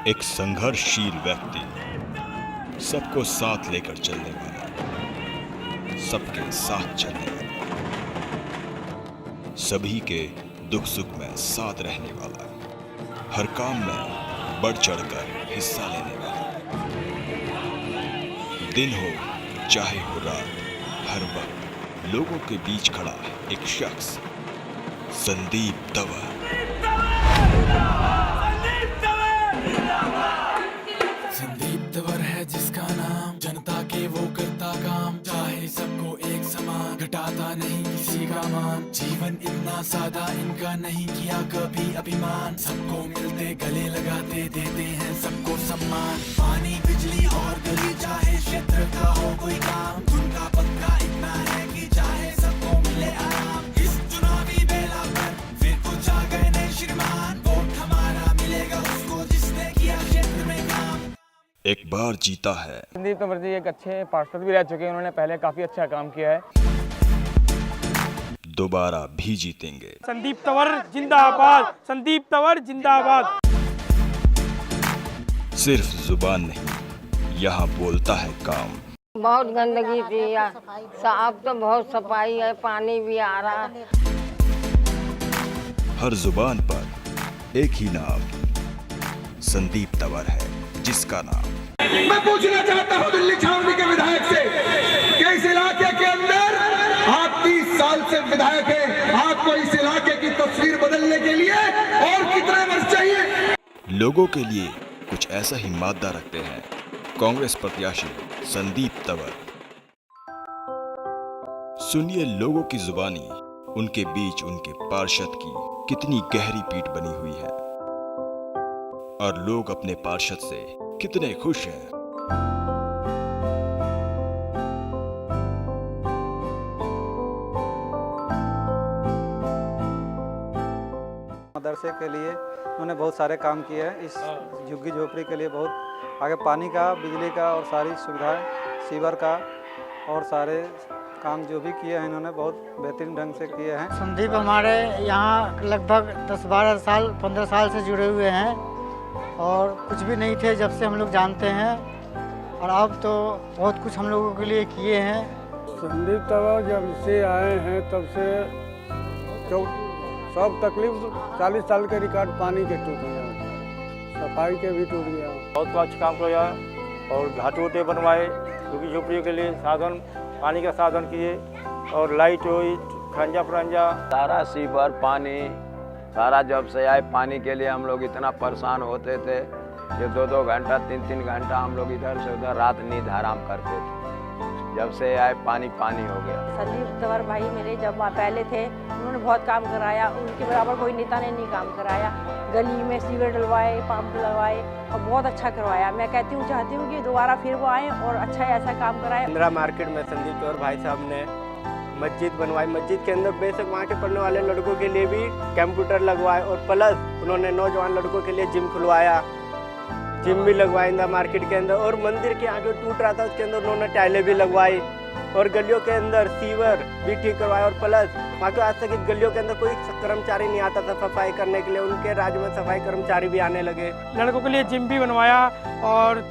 एक संघर्षशील व्यक्ति, सबको साथ लेकर चलने वाला, सबके साथ चलने वाला, सभी के दुख सुख में साथ रहने वाला, हर काम में बढ़ चढ़कर हिस्सा लेने वाला, दिन हो चाहे हो रात, हर वक्त लोगों के बीच खड़ा एक शख्स, संदीप तंवर। संदीप तंवर है जिसका नाम, जनता के वो करता काम, चाहे सबको एक समान, घटाता नहीं किसी का मान। जीवन इतना सादा इनका, नहीं किया कभी अभिमान, सबको मिलते गले लगाते, देते हैं सबको सम्मान। पानी बिजली और गली, चाहे क्षेत्र का हो कोई काम, उनका पक्का इतना है कि चाहे सबको मिले आराम। इस चुनावी बेला पर फिर कुछ आ गए नए श्रीमान, वोट हमारा मिलेगा उसको जिसने किया क्षेत्र में काम। एक बार जीता है। संदीप तंवर जी एक अच्छे पार्षद भी रह चुके हैं, उन्होंने पहले काफी अच्छा काम किया है। दोबारा भी जीतेंगे। संदीप तंवर जिंदाबाद, संदीप तंवर जिंदाबाद। सिर्फ जुबान नहीं, यहाँ बोलता है काम। बहुत गंदगी थी, साफ तो बहुत सफाई है, पानी भी आ रहा है। हर जुबान पर एक ही नाम, संदीप तंवर है जिसका नाम। मैं पूछना चाहता हूं दिल्ली छावनी के विधायक से कि इस इलाके के अंदर आप 30 साल से विधायक हैं, आपको इस इलाके की तस्वीर बदलने के लिए और कितने वर्ष चाहिए? लोगों के लिए कुछ ऐसा ही मादा रखते हैं कांग्रेस प्रत्याशी संदीप तंवर। सुनिए लोगों की जुबानी, उनके बीच उनके पार्षद की कितनी गहरी पीठ बनी हुई है और लोग अपने पार्षद से कितने खुश हैं। मदरसे के लिए उन्होंने बहुत सारे काम किए हैं। इस झुग्गी झोपड़ी के लिए बहुत आगे पानी का, बिजली का और सारी सुविधाएं, सीवर का और सारे काम जो भी किए हैं इन्होंने बहुत बेहतरीन ढंग से किए हैं। संदीप हमारे यहाँ लगभग 10-12 साल 15 साल से जुड़े हुए हैं और कुछ भी नहीं थे जब से हम लोग जानते हैं, और अब तो बहुत कुछ हम लोगों के लिए किए हैं। संदीप तंवर जब से आए हैं तब से जो सब तकलीफ 40 साल के रिकॉर्ड पानी के टूट गया, सफाई के भी टूट गया। बहुत अच्छा काम किया और घाटे वोटे बनवाए, क्योंकि झोपड़ियों के लिए साधन, पानी का साधन किए और लाइट हुई, खंजा फरंजा, सारा सीवर पानी सारा जब से आए पानी के लिए हम लोग इतना परेशान होते थे कि 2-2 घंटा 3-3 घंटा हम लोग इधर से उधर रात नींद हराम करते थे। जब से आए पानी पानी हो गया। संदीप तंवर भाई मेरे जब पहले थे, उन्होंने बहुत काम कराया, उनके बराबर कोई नेता ने नहीं काम कराया। गली में सीवर डलवाए, पंप लगवाए और बहुत अच्छा करवाया। मैं चाहती हूँ कि दोबारा फिर वो आए और अच्छा ऐसा काम कराए। इंदिरा मार्केट में संदीप तंवर भाई साहब ने मस्जिद बनवाई, मस्जिद के अंदर बेशक वहाँ के पढ़ने वाले लड़कों के लिए भी कंप्यूटर लगवाए और प्लस उन्होंने नौजवान लड़कों के लिए जिम खुलवाया, जिम भी लगवाया इंदिरा मार्केट के अंदर। और मंदिर के आगे टूट रहा था उसके अंदर उन्होंने टाइलें भी लगवाई और गलियों के अंदर सीवर भी ठीक करवाया और प्लस वहाँ के आज तक इस गलियों के अंदर कोई कर्मचारी नहीं आता था सफाई करने के लिए, उनके राज्य में सफाई कर्मचारी भी आने लगे। लड़कों के लिए जिम भी बनवाया और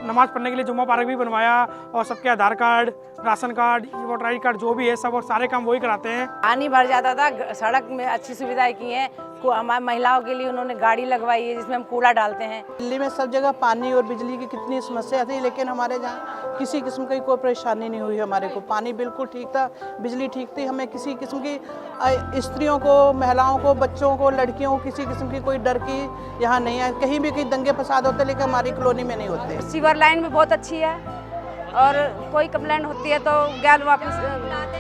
नमाज पढ़ने के लिए जुम्मा पार्क भी बनवाया और सबके Aadhaar card, ration card, voter I card जो भी है सब और सारे काम वही कराते हैं। पानी भर जाता था, सड़क में अच्छी सुविधाएं की हैं। हमारी महिलाओं के लिए उन्होंने गाड़ी लगवाई है जिसमें हम कूड़ा डालते हैं। दिल्ली में सब जगह पानी और बिजली की कितनी समस्या थी, लेकिन हमारे यहाँ किसी किस्म की कोई परेशानी नहीं हुई। हमारे को पानी बिल्कुल ठीक था, बिजली ठीक थी, हमें किसी किस्म की स्त्रियों को, महिलाओं को, बच्चों को, लड़कियों को किसी किस्म की कोई डर की यहाँ नहीं है। कहीं भी कहीं दंगे फसाद होते लेकिन हमारी कॉलोनी में नहीं होते। सीवर लाइन भी बहुत अच्छी है और कोई कंप्लेंट होती है तो गैल वापस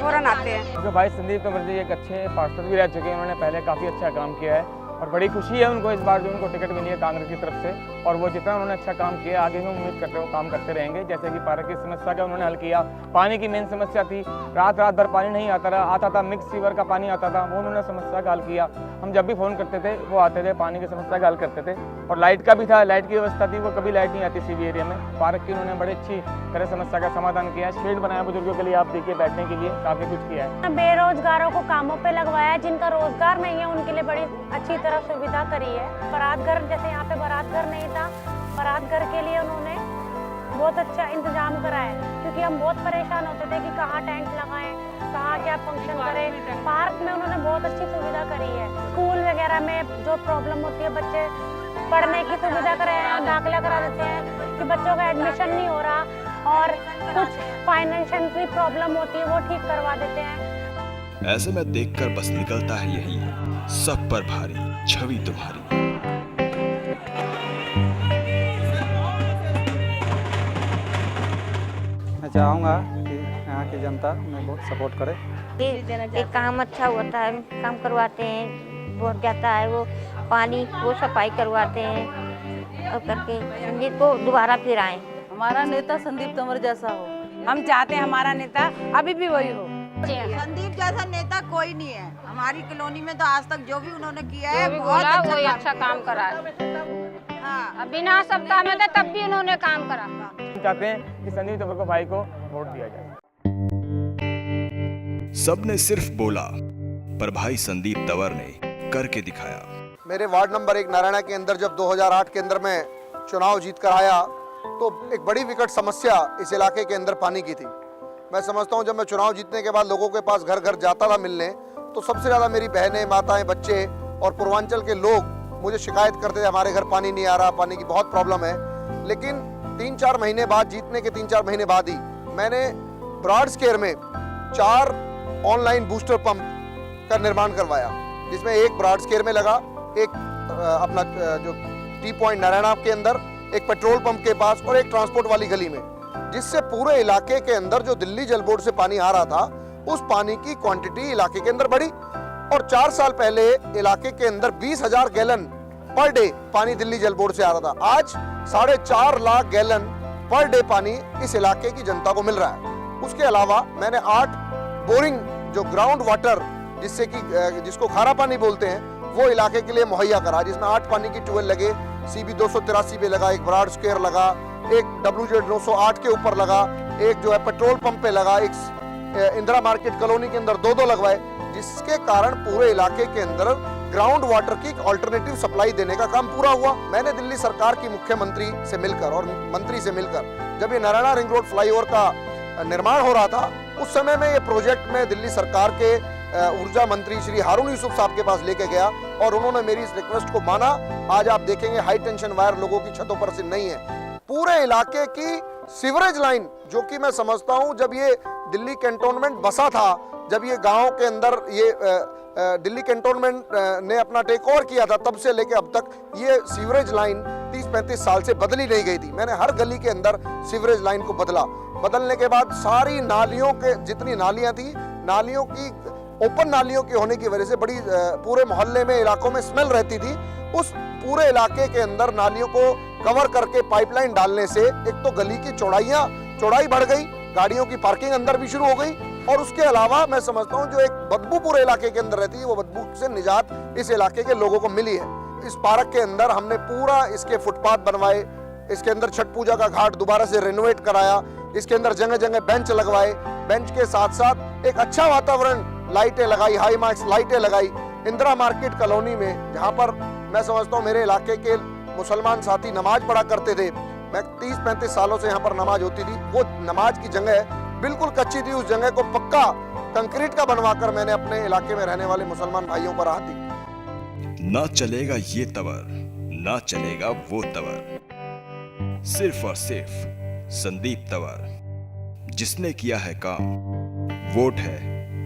फौरन आते हैं। जो भाई संदीप तंवर जी एक अच्छे पार्षद भी रह चुके हैं, उन्होंने पहले काफ़ी अच्छा काम किया है और बड़ी खुशी है उनको इस बार जो उनको टिकट मिली है कांग्रेस की तरफ से। और वो जितना उन्होंने अच्छा काम किया आगे भी उम्मीद करते हैं काम करते रहेंगे। जैसे कि पार्क की समस्या का उन्होंने हल किया, पानी की मेन समस्या थी, रात भर पानी नहीं आता था, मिक्स सीवर का पानी आता था, वो उन्होंने समस्या का हल किया। हम जब भी फ़ोन करते थे वो आते थे, पानी की समस्या का हल करते थे। और लाइट का भी था, लाइट की व्यवस्था थी, वो कभी लाइट नहीं आती सीवी एरिया में। पार्क की उन्होंने बड़ी अच्छी तरह समस्या का समाधान किया, शेड बनाया बुजुर्गों के लिए, आप देखिए बैठने के लिए काफ़ी कुछ किया है। बेरोजगारों को कामों पे लगवाया, जिनका रोजगार नहीं है उनके लिए बड़ी अच्छी तरह सुविधा करी है। बारात घर, जैसे यहाँ पे बारात घर नहीं था, बारात घर के लिए उन्होंने बहुत अच्छा इंतजाम करा है, क्योंकि हम बहुत परेशान होते थे कि कहाँ टेंट लगाएं, कहाँ क्या फंक्शन करें। पार्क में उन्होंने बहुत अच्छी सुविधा करी है। स्कूल वगैरह में जो प्रॉब्लम होती है, बच्चे पढ़ने की सुविधा कराए हैं, दाखिला करा देते हैं कि बच्चों का एडमिशन नहीं हो रहा, और कुछ फाइनेंशियल की प्रॉब्लम होती है वो ठीक करवा देते हैं। ऐसे में देखकर बस निकलता है यही, सब पर भारी छवि तुम्हारी। मैं चाहूँगा कि यहाँ की जनता में बहुत सपोर्ट करे। एक काम अच्छा होता है, काम करवाते हैं, वोट जाता है, वो पानी वो सफाई करवाते हैं और करके संदीप को दोबारा फिर आए। हमारा नेता संदीप तंवर जैसा हो, हम चाहते हैं हमारा नेता अभी भी वही हो। संदीप जैसा नेता कोई नहीं है हमारी कॉलोनी में, तो आज तक जो भी उन्होंने किया है बहुत अच्छा काम करा है। हाँ, बिना सत्ता में तब भी उन्होंने काम करा। चाहते हैं कि संदीप तंवर को भाई को वोट दिया जाए। सबने सिर्फ बोला, पर भाई संदीप तंवर ने करके दिखाया। मेरे वार्ड नंबर 1 नारायणा के अंदर जब 2008 के अंदर मैं चुनाव जीत कर आया, तो एक बड़ी विकट समस्या इस इलाके के अंदर पानी की थी। मैं समझता हूँ जब मैं चुनाव जीतने के बाद लोगों के पास घर घर जाता था मिलने, तो सबसे ज़्यादा मेरी बहनें, माताएं, बच्चे और पूर्वांचल के लोग मुझे शिकायत करते थे, हमारे घर पानी नहीं आ रहा, पानी की बहुत प्रॉब्लम है। लेकिन 3-4 महीने बाद, जीतने के 3-4 महीने बाद ही मैंने ब्रॉड स्केयर में 4 ऑनलाइन बूस्टर पंप का निर्माण करवाया, जिसमें एक ब्रॉड स्केयर में लगा, एक अपना जो टी पॉइंट नारायणा के अंदर, एक पेट्रोल पंप के पास और एक ट्रांसपोर्ट वाली गली में, जिससे पूरे इलाके के अंदर जो दिल्ली जल बोर्ड से पानी आ रहा था, उस पानी की क्वांटिटी इलाके के अंदर बढ़ी। और 4 साल पहले इलाके के अंदर 20,000 गैलन पर डे पानी दिल्ली जल बोर्ड से आ रहा था। आज 4.5 लाख गैलन पर डे पानी इस इलाके की जनता को मिल रहा है। उसके अलावा मैंने 8 बोरिंग, जो ग्राउंड वाटर जिससे कि जिसको खारा पानी बोलते हैं, वो इलाके के लिए मुहैया करा, जिसमें 8 पानी की ट्यूबवेल लगे, CB 283 पे लगा, एक ब्रॉड स्क्वायर लगा, एक WZ 908 के ऊपर लगा, एक जो है पेट्रोल पंप पे लगा, एक इंदिरा मार्केट कॉलोनी के अंदर 2-2 लगवाए, जिसके कारण पूरे इलाके के अंदर ग्राउंड वाटर की ऑल्टरनेटिव सप्लाई देने का काम पूरा हुआ। मैंने दिल्ली सरकार की मुख्यमंत्री से मिलकर और मंत्री से मिलकर, जब ये नारायणा रिंग रोड फ्लाईओवर का निर्माण हो रहा था, उस समय में ये प्रोजेक्ट में दिल्ली सरकार के ऊर्जा मंत्री श्री हारून यूसुफ साहब के पास लेके गया, और उन्होंने मेरी इस रिक्वेस्ट को माना। आज आप देखेंगे हाई टेंशन वायर लोगों की छतों पर से नहीं है। पूरे इलाके की सीवरेज लाइन, जो कि मैं समझता हूं जब ये दिल्ली कैंटोनमेंट बसा था, जब ये गांव के अंदर ये दिल्ली कैंटोनमेंट ने अपना टेक ओवर किया था, तब से लेके अब तक ये सीवरेज लाइन 30-35 साल से बदली नहीं गई थी। मैंने हर गली के अंदर सीवरेज लाइन को बदलने के बाद सारी नालियों के, जितनी नालियां थी, नालियों की, ओपन नालियों की होने की वजह से बड़ी पूरे मोहल्ले में, इलाकों में स्मेल रहती थी। उस पूरे इलाके के अंदर नालियों को कवर करके पाइपलाइन डालने से एक तो गली की चौड़ाई बढ़ गई, गाड़ियों की पार्किंग अंदर भी शुरू हो गई, और उसके अलावा मैं समझता हूं जो एक बदबू पूरे इलाके के अंदर रहती है, वो बदबू से निजात इस इलाके के लोगों को मिली है। इस पार्क के अंदर हमने पूरा इसके फुटपाथ बनवाए, इसके अंदर छठ पूजा का घाट दोबारा से रेनोवेट कराया, इसके अंदर जगह जगह बेंच लगवाए, बेंच के साथ साथ एक अच्छा वातावरण, लाइटें लगाई, हाई मार्क्स लाइटें लगाई। इंदिरा मार्केट कॉलोनी में, जहां पर मैं समझता हूं मेरे इलाके के मुसलमान साथी नमाज पढ़ा करते थे, मैं 30-35 सालों से यहाँ पर नमाज होती थी, वो नमाज की जगह बिल्कुल कच्ची थी, उस जगह को पक्का कंक्रीट का बनवाकर मैंने अपने इलाके में रहने वाले मुसलमान भाइयों पर राहत दी। ना चलेगा ये तवर, ना चलेगा वो तवर, सिर्फ और सिर्फ संदीप तंवर, जिसने किया है काम, वोट है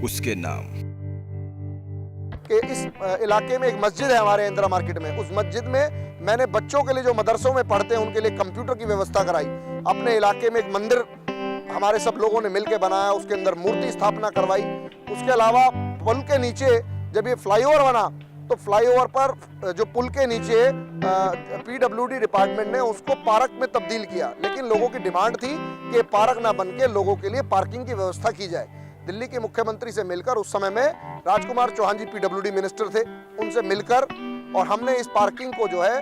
उसके नाम। कि इस इलाके में एक मस्जिद है हमारे इंदिरा मार्केट में, उस मस्जिद में मैंने बच्चों के लिए जो मदरसों में पढ़ते हैं उनके लिए कंप्यूटर की व्यवस्था कराई। अपने इलाके में एक मंदिर हमारे सब लोगों ने मिलकर बनाया, उसके अंदर मूर्ति स्थापना करवाई। उसके अलावा पुल के नीचे जब ये फ्लाईओवर बना, तो फ्लाईओवर पर जो पुल के नीचे PWD डिपार्टमेंट ने उसको पार्क में तब्दील किया, लेकिन लोगों की डिमांड थी कि पार्क ना बन के लोगों के लिए पार्किंग की व्यवस्था की जाए। दिल्ली के मुख्यमंत्री से मिलकर, उस समय में राजकुमार चौहान जी PWD मिनिस्टर थे, उनसे मिलकर और हमने इस पार्किंग को जो है,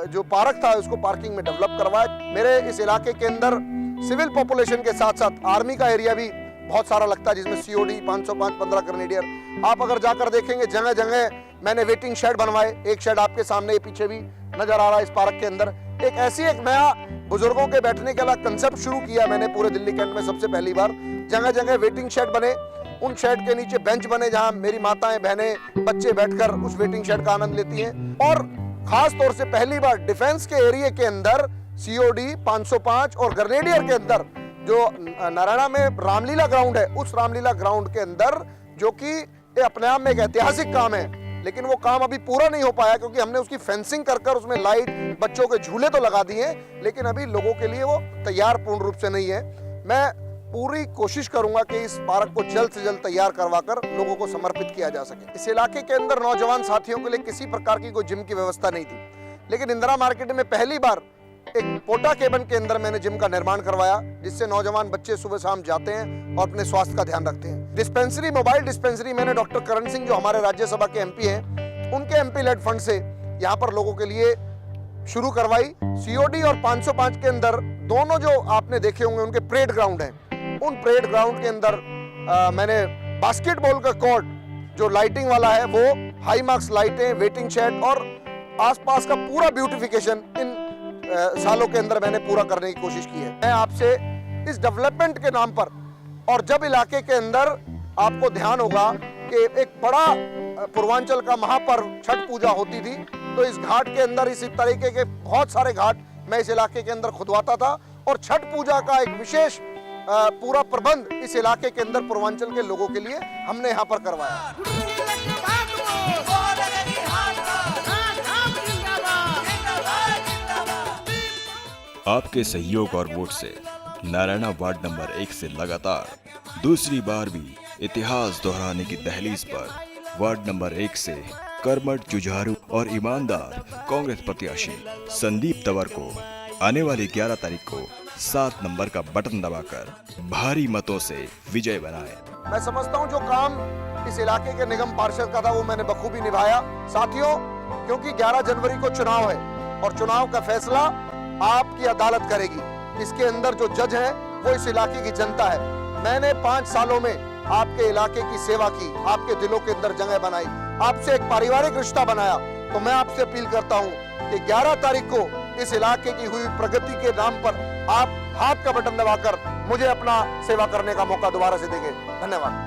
जो पार्क था उसको पार्किंग में डेवलप करवाया। मेरे इस इलाके के अंदर सिविल पॉपुलेशन के साथ साथ आर्मी का एरिया भी बहुत सारा लगता है, जिसमें सीओडी 505 15 ग्रेनेडियर। आप अगर जाकर देखेंगे जगह जगह मैंने वेटिंग शेड बनवाए। एक शेड आपके सामने ये पीछे भी नजर आ रहा है इस पार्क के अंदर। एक नया बुजुर्गों के बैठने का कंसेप्ट शुरू किया मैंने पूरे दिल्ली कैंट में सबसे पहली बार। जगह जगह वेटिंग शेड बने, उन शेड के नीचे बेंच बने जहां मेरी माताएं बहनें बच्चे बैठकर उस वेटिंग शेड का आनंद लेती हैं। और खास तौर से पहली बार डिफेंस के एरिया के अंदर सीओडी 505 और ग्रेनेडियर के अंदर जो नारायणा में रामलीला ग्राउंड है, उस रामलीला ग्राउंड के अंदर, जो कि अपने आप में एक ऐतिहासिक काम है, लेकिन वो काम अभी पूरा नहीं हो पाया क्योंकि हमने उसकी फेंसिंग कर उसमें लाइट, बच्चों के झूले तो लगा दिए, लेकिन अभी लोगों के लिए वो तैयार पूर्ण रूप से नहीं है। मैं पूरी कोशिश करूंगा कि इस पार्क को जल्द से जल्द तैयार करवाकर लोगों को समर्पित किया जा सके। इस इलाके के अंदर नौजवान साथियों के लिए किसी प्रकार की कोई जिम की व्यवस्था नहीं थी, लेकिन इंदिरा मार्केट में पहली बार एक पोटा केबन के अंदर मैंने जिम का निर्माण करवाया, जिससे नौजवान बच्चे सुबह शाम जाते हैं और अपने स्वास्थ्य का ध्यान रखते हैं। डिस्पेंसरी, मोबाइल डिस्पेंसरी मैंने डॉक्टर करण सिंह जो हमारे राज्यसभा के एमपी हैं, उनके एमपी लेड फंड से यहाँ पर लोगों के लिए शुरू करवाई। सीओडी और 505 के अंदर दोनों जो आपने देखे होंगे उनके परेड ग्राउंड हैं, उन परेड ग्राउंड के अंदर मैंने बास्केटबॉल का कोर्ट जो लाइटिंग वाला है वो हाई मार्क्स लाइटें, वेटिंग शेड और आसपास का पूरा ब्यूटिफिकेशन इन सालों के अंदर मैंने पूरा करने की कोशिश की है। मैं आपसे इस डेवलपमेंट के नाम पर, और जब इलाके के अंदर आपको ध्यान होगा कि एक बड़ा पूर्वांचल का महापर्व छठ पूजा होती थी, तो इस घाट के अंदर इसी तरीके के बहुत सारे घाट मैं इस इलाके के अंदर खुदवाता था और छठ पूजा का एक विशेष पूरा प्रबंध इस इलाके के अंदर पूर्वांचल के लोगों के लिए हमने यहाँ पर करवाया। आपके सहयोग और वोट से नारायणा वार्ड नंबर 1 से लगातार दूसरी बार भी इतिहास दोहराने की दहलीज पर वार्ड नंबर 1 से कर्मठ, जुझारू और ईमानदार कांग्रेस प्रत्याशी संदीप तंवर को आने वाली 11 तारीख को 7 नंबर का बटन दबाकर भारी मतों से विजय बनाए। मैं समझता हूं जो काम इस इलाके के निगम पार्षद का था वो मैंने बखूबी निभाया। साथियों, क्योंकि 11 जनवरी को चुनाव है और चुनाव का फैसला आपकी अदालत करेगी। इसके अंदर जो जज है वो इस इलाके की जनता है। मैंने 5 सालों में आपके इलाके की सेवा की, आपके दिलों के अंदर जगह बनाई, आपसे एक पारिवारिक रिश्ता बनाया। तो मैं आपसे अपील करता हूं कि 11 तारीख को इस इलाके की हुई प्रगति के नाम पर आप हाथ का बटन दबाकर मुझे अपना सेवा करने का मौका दोबारा से देंगे। धन्यवाद।